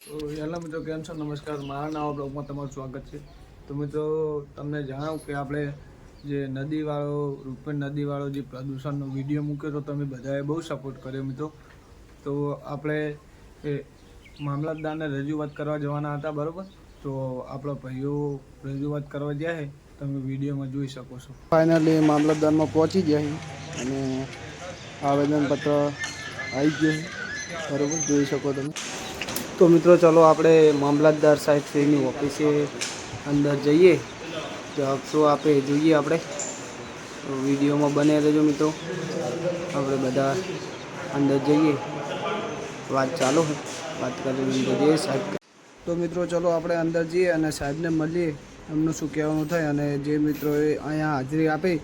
તો હેલો મિત્રો, કેમ છો? નમસ્કાર, મારા નવા બ્લોગમાં તમારું સ્વાગત છે. તો મિત્રો, તમને જણાવું કે આપણે જે રૂપેણ નદીવાળો જે પ્રદૂષણનો વિડીયો મૂક્યો તો તમે બધાએ બહુ સપોર્ટ કર્યો મિત્રો. તો આપણે એ મામલતદારને રજૂઆત કરવા જવાના હતા, બરાબર? તો આપણા ભાઈઓ રજૂઆત કરવા ગયા છે, તમે વિડીયોમાં જોઈ શકો છો. ફાઇનલી મામલતદારમાં પહોંચી ગયા અને આવેદનપત્ર આવી ગયું, બરાબર જોઈ શકો તમે. તો મિત્રો, ચલો આપણે મામલતદાર સાહેબ શ્રીની ઓફિસે અંદર જઈએ. જવાબ શું આપે જોઈએ આપણે. વિડીયોમાં બને રહેજો મિત્રો. આપણે બધા અંદર જઈએ, વાત ચાલુ છે, વાત કરીને જઈએ સાહેબ. તો મિત્રો, ચલો આપણે અંદર જઈએ અને સાહેબને મળીએ, એમનું શું કહેવાનું થાય. અને જે મિત્રોએ અહીંયા હાજરી આપી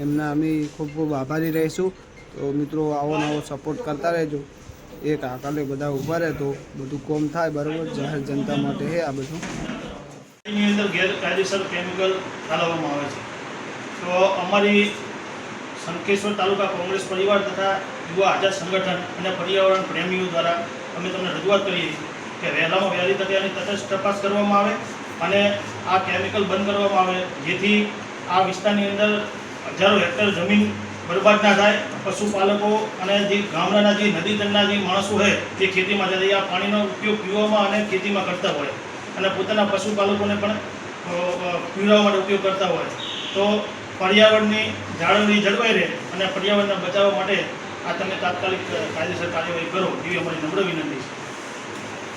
એમના અમે ખૂબ ખૂબ આભારી રહીશું. તો મિત્રો, આવો નવો સપોર્ટ કરતા રહેજો. એક આકાલે બધા ઊભા રહે તો બધું કોમ થાય, બરાબર? જાહેર જનતા માટે છે આ બધું. એની અંદર ગેરકાયદેસર કેમિકલ ઠાલવવામાં આવે છે. તો અમારી શંખેશ્વર તાલુકા કોંગ્રેસ પરિવાર તથા યુવા આઝાદ સંગઠન અને પર્યાવરણ પ્રેમીઓ દ્વારા અમે તમને રજૂઆત કરીએ કે વહેલામાં વહેલી તકે આની તટસ્થ તપાસ કરવામાં આવે અને આ કેમિકલ બંધ કરવામાં આવે, જેથી આ વિસ્તારની અંદર હજારો હેક્ટર જમીન બરબાદ ના થાય. પશુપાલકો અને જે ગામડાના જે નદી તટના જે માણસો હોય તે ખેતીમાં જાય, આ પાણીનો ઉપયોગ પીવામાં અને ખેતીમાં કરતા હોય અને પોતાના પશુપાલકોને પણ પીવડાવવા માટે ઉપયોગ કરતા હોય. તો પર્યાવરણની જાળવણી જળવાઈ રહે અને પર્યાવરણને બચાવવા માટે આ તમે તાત્કાલિક કાયદેસર કાર્યવાહી કરો એવી અમારી નમ્ર વિનંતી છે.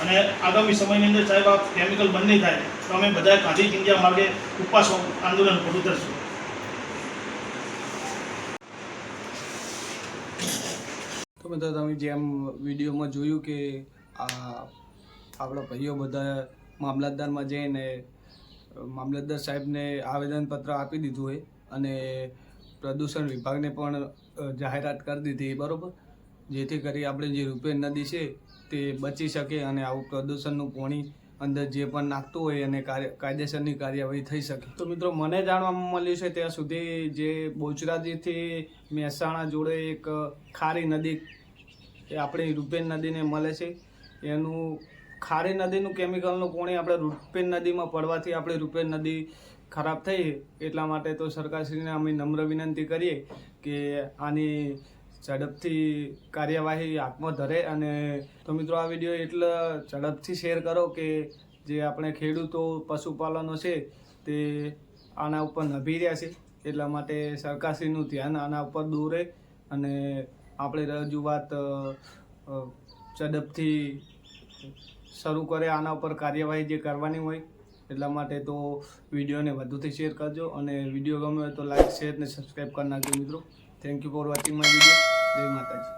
અને આગામી સમયની અંદર સાહેબ આ કેમિકલ બંધ નહીં થાય તો અમે બધા ગાંધી ચિંધ્યા માર્ગે ઉપવાસ આંદોલન પર ઉતરશું. તો મિત્રો, તમે જેમ વિડીયોમાં જોયું કે આપણા ભાઈઓ બધા મામલતદારમાં જઈને મામલતદાર સાહેબને આવેદનપત્ર આપી દીધું હોય અને પ્રદૂષણ વિભાગને પણ જાહેરાત કરી દીધી, બરાબર? જેથી કરી આપણે જે રૂપેણ નદી છે તે બચી શકે અને આવું પ્રદૂષણનું પાણી અંદર જે પણ નાખતું હોય અને કાયદેસરની કાર્યવાહી થઈ શકે. તો મિત્રો, મને જાણવામાં મળ્યું છે ત્યાં સુધી જે બોચરાજીથી મહેસાણા જોડે એક ખારી નદી એ આપણી રૂપેણ નદીને મળે છે. એનું ખારી નદીનું કેમિકલનું પાણી આપણે રૂપેણ નદીમાં પડવાથી આપણી રૂપેણ નદી ખરાબ થઈ. એટલા માટે તો સરકારશ્રીને અમે નમ્ર વિનંતી કરીએ કે આની ઝડપથી કાર્યવાહી હાથમાં ધરે. અને તો મિત્રો, આ વિડીયો એટલે ઝડપથી શેર કરો કે જે આપણે ખેડૂતો પશુપાલનો છે તે આના ઉપર નભી રહ્યા છે. એટલા માટે સરકારશ્રીનું ધ્યાન આના ઉપર દોરે અને આપણે રજૂઆત ઝડપથી શરૂ કરે, આના ઉપર કાર્યવાહી જે કરવાની હોય. એટલા માટે તો વિડીયોને વધુથી શેર કરજો અને વિડીયો ગમે તો લાઈક, શેર અને સબસ્ક્રાઈબ કરી નાખજો મિત્રો. Thank you for watching my video. જય માતાજી.